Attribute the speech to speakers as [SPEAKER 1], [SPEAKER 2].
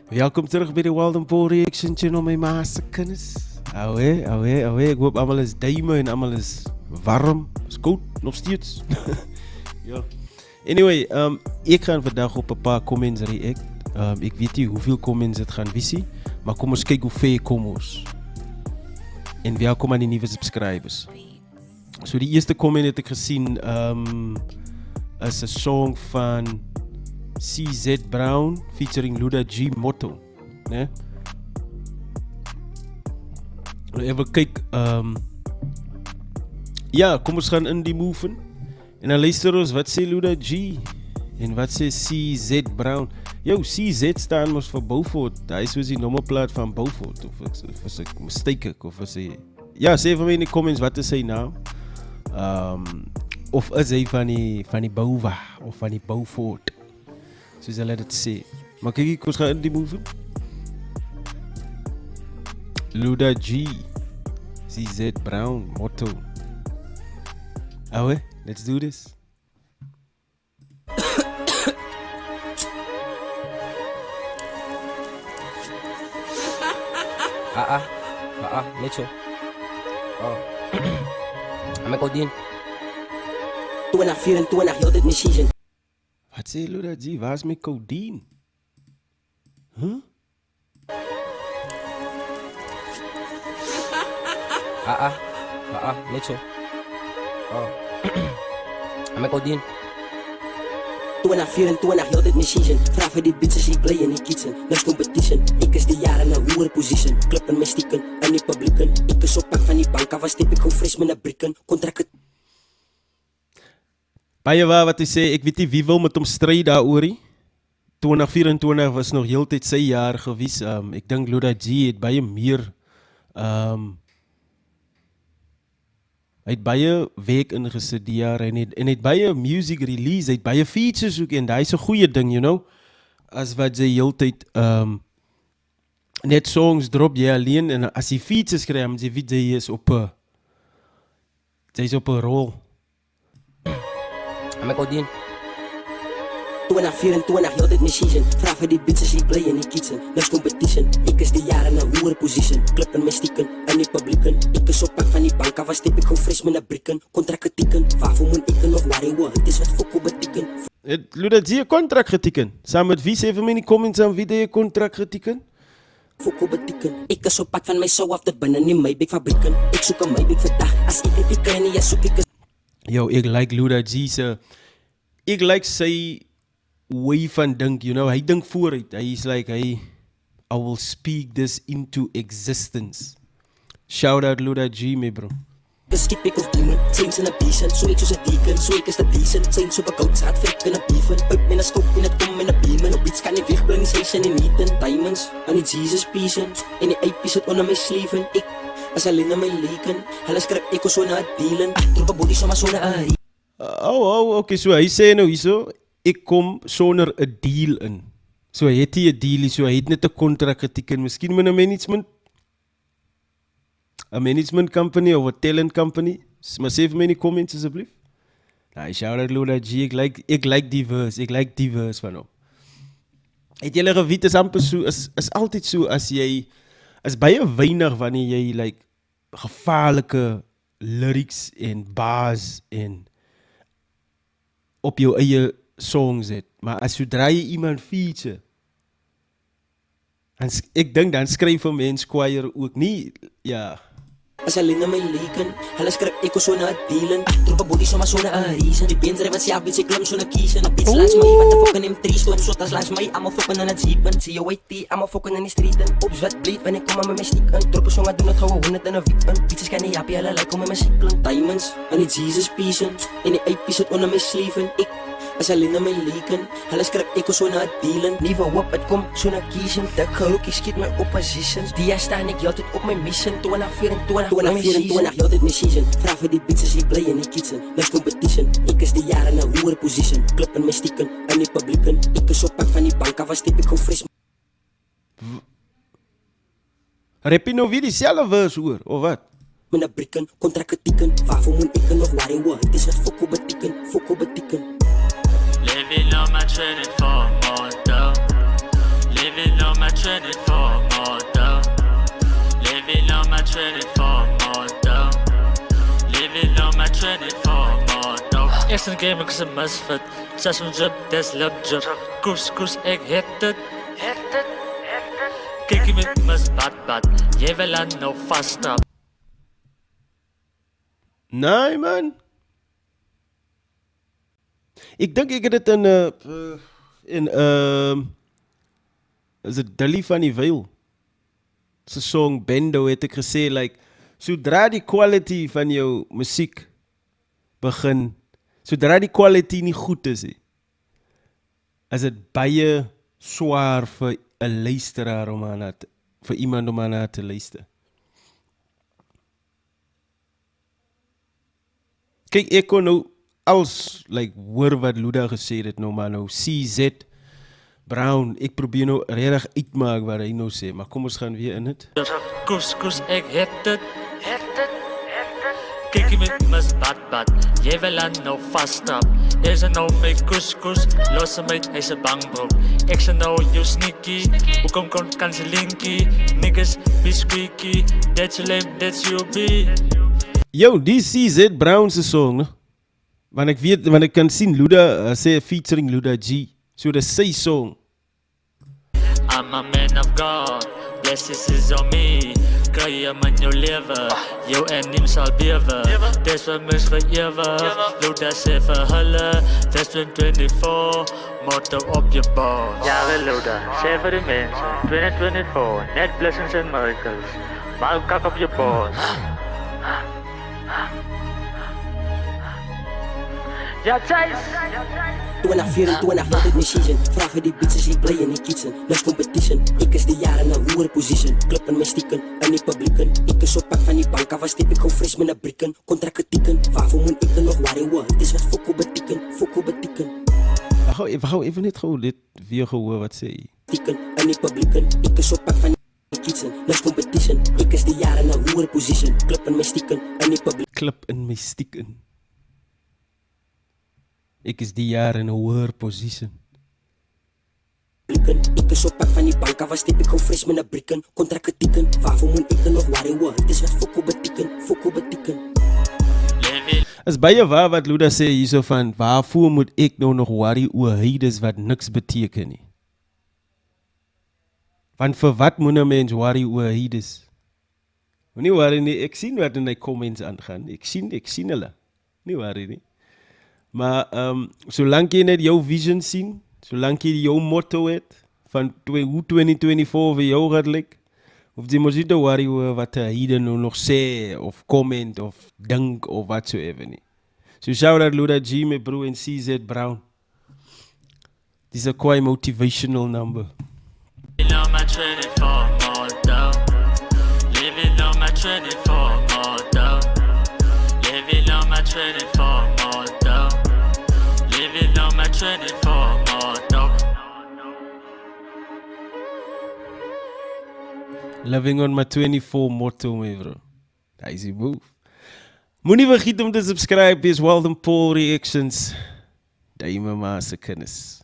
[SPEAKER 1] Welkom terug bij de Wild & Paul Reaction Channel, mijn maastekens. Auwe. Ik hoop allemaal is duimen en allemaal is warm. Is koud, nog steeds. Ja. Anyway, ik ga vandaag op een paar comments react. Ik weet niet hoeveel comments het gaan visie, maar kom eens kijken hoeveel comments. En welkom aan die nieuwe subscribers. So die eerste comment heb ik gezien is een song van CZ Brown featuring Luda G Motto. Nee? Even kijken. Ja, kom eens gaan in die moven. En dan luister ons wat zei Luda G en wat zei CZ Brown. Yo, CZ staan ons voor Beaufort. Hij is dus die nummerplaat van Beaufort. Of is ik mistaken? Of is hij... Ja, sê vir my in die comments wat is sy naam. Of is hy van die Bouva of van die Beaufort. Soos hulle dit sê. Maar kyk ek, ons gaan in die movie. Luda G, CZ Brown, Motto. Ouwe, let's do this.
[SPEAKER 2] Net zo. Oh. Aan mijn godin. 2024, heel dit season.
[SPEAKER 1] Wat sê Luda G, waar is my codeine? Huh?
[SPEAKER 2] Net zo. Oh. Aan mijn godin. 2024, heel dit season. Vraag voor die bitches, die play in die kitchen. Next competition, ik is de jaren naar hoer position. Klippen met stikken, en die publieken. Ik is op pak van die bank, was tip ik gewoon fris met een brikken. Contract.
[SPEAKER 1] Baie waar wat hy sê, ek weet nie wie wil met hom stry daaroor nie. 2024 was nog heeltyd sy jaar gewees. Ek dink Luda G het baie meer hy het baie werk ingesit die jaar en het baie music release, hy het baie features ook en daai is 'n goeie ding, you know. As wat jy heeltyd net songs drop jy alleen en as jy features kry, moet jy weet jy is op 'n rol.
[SPEAKER 2] Aan mijn godin. 2024, heel dit season. Vraag voor die bitches, die play in die kitchen. Next competition, ik is de jaren naar hoer position. Klippen met stikken, en die publieken. Ik is op pak van die bank, was tip ik gewoon fris met een brikken. Contract tikken, waarvoor moet ik nog waarin we? Het is wat fokko betikken.
[SPEAKER 1] Het Luda G 'n contract geteken. Saam met wie sê vir my in die comments aan wie jy 'n contract geteken?
[SPEAKER 2] Fokko betikken. Ik is op pak van mij zo af dat binnen in my big fabrieken. Ik zoek een my big vandaag. Als ik het kan nie, ja soek ik.
[SPEAKER 1] Yo, ek like Luda G se. Ek like sy way van dink, you know. Hy dink vooruit. Hy is like, I will speak this into existence. Shout out Luda G, my bro.
[SPEAKER 2] Skip ik of demon, change in a beacon. Zo ik zoals een deacon, zo ik is de decent. Zijn super koud, zaad, frik in a beefen. Up in a scope, in het kom in a beamen. Op iets kan niet wegbrengen, station in eten. Diamonds, en die Jesus piezen. En die IP zit onder mijn sleven. Ik, als alleen naar mijn leken. Helle skrap, ik was zo naar het dealen. Troep een body, zomaar zo naar een
[SPEAKER 1] Okay, so hy sê nou hierso, ek kom sonder 'n deal in. So hy het nie 'n deal, so hy het net 'n kontrak geteken, miskien met 'n management company of 'n talent company. Maar sê vir my in die comments asseblief. Nou, shout out Luda G, ek like die verse van hom. Het julle geweet is amper so, is altyd so as jy, is baie weinig wanneer jy like gevaarlike lyrics en bars en op jou eie songs het. Maar as sodra jy iemand feature, en ek dink dan skryf 'n mens choir ook nie, ja.
[SPEAKER 2] Als alleen naar mijn leken, helle skrap, ik was zo naar het dealen. Troep een body, zomaar zo naar een reason. Die beens rijden, ja, bitch, ik klim zo naar kiezen. Een bitch langs mij, wat de fucking in 3 stoot. Zo tas langs mij, allemaal fokken aan het ziepen. Zie je white allemaal fokken in die streeten. Op zwet bleed, wanneer ik kom aan met mijn stieken. Troepen zongen doen het gewoon 100 en een wiepen. Bitches kan niet happy, alle lijken met mijn ziekelen. Diamonds, en die Jesus piezen. En die IP zit onder mijn sleven. Ik, als alleen naar mijn leken, helle skrap, ik was zo naar het dealen. Nieuwe wap, het komt zo naar kiezen. De gerookie schiet mijn oppositions. Die staan ik altijd op mijn mission. 2024, heel dit season. Vraag voor die bitches, die play in die kitchen. Next competition, ik is de jaren naar hoer position. Klippen met stikken, en die publieken. Ik is op pak van die bank, was tip ik gewoon fris.
[SPEAKER 1] Rap je nou weer diezelfde verse hoor, of wat?
[SPEAKER 2] Met een brikken, contract tikken. Waarvoor moet ik nog waarin we? Het is wat fokko betikken.
[SPEAKER 3] Living on my 24 more dough. Living on my Is een game, ik is een misfit. Zes een drip, des lip drip. Koes, koes, ik hit het. Kijk je met mis bad. Jij wil aan nou vaststap.
[SPEAKER 1] Nee, man. Ik denk ik het is het Dilly van die Veil. Zijn song Bendo het ek gesê, like, zodra die quality van jou muziek begin, zodra die quality nie goed is het baie swaar vir 'n luisteraar om aan vir iemand om aan te luister. Kijk, ek kon nou als like hoor wat Luda gesê het nou, maar nou CZ Brown, ek probeer nou regtig uitmaak wat hy nou sê, maar kom ons gaan weer in het.
[SPEAKER 3] Koes, ik hit het. Kijk je met mis bad. Jij wil aan nou vaststap. Is er nou my koes, los hem uit, hij is een bangbroek. Ik zeg nou, you sneaky. Hoe kan ze linky? Niggas be squeaky. That's your lame, that's you be.
[SPEAKER 1] Yo, die CZ Brown se song, ne? Want ek kan sien Luda sê featuring Luda G. So dis sy song.
[SPEAKER 3] I'm a man of God, blessings is on me. Kry jy in jou lewe, jou en neem sal bewe. Dis wat mis vir ewe, Luda sê vir hulle. Dis 2024, motto op je bos. Ja, Luda, sê vir die mense, 2024, net blessings and miracles. Maar kak op je bos. Ja, Chase!
[SPEAKER 2] Toen na 2400 my season. Vraag vir die bitches, ek bly in die kitchen. Niks competition, ek is die jare in 'n hoër position. Klip in my stikken, in die publieken. Ek is op pad van die bank af, was step ek gou fresh met 'n brikken. Kontrak teken, waarvoor moet ek nog worry hoor? Dis wat fokko beteken.
[SPEAKER 1] Wou even net gou dit weer gehoor wat sê jy.
[SPEAKER 2] Tikken, in die publieken. Ek is op pad van die kitchen. Niks competition, ek is die jare in 'n hoër position. Klip in my stikken, in die publieken.
[SPEAKER 1] Klip in my stikken. Ek is die jaar in 'n hoër position.
[SPEAKER 2] Ek is op pad van die bank af, was step ek gou fresh met 'n brikken. Kontrak teken, waarvoor moet ek nog worry hoor? Dis wat fokko beteken.
[SPEAKER 1] Is baie waar wat Luda sê hierso van, waarvoor moet ek nou nog worry oor heides wat niks beteken nie? Want vir wat moet 'n mens worry oor heides? Moenie worry nie, ek sien wat in die comments aangaan. Ek sien hulle. Nie worry nie. Maar solank jy net jou vision sien, solank jy jou motto het van hoe 2024 vir jou gaat lyk, hoef jy mos nie te worry oor wat hy nou nog sê of comment of dink of whatsoever nie. So shout out Luda G, my bro, en CZ Brown. This is a quite motivational number.
[SPEAKER 3] Living on my 24 motto. Living on my 24 motto. Living on my 24 motto. Living on my 24 motto.
[SPEAKER 1] Living on my 24 motto, my bro. That is the move. Moenie vergeet om te subscribe, is Walden Paul Reactions. Daai my ma se kennis.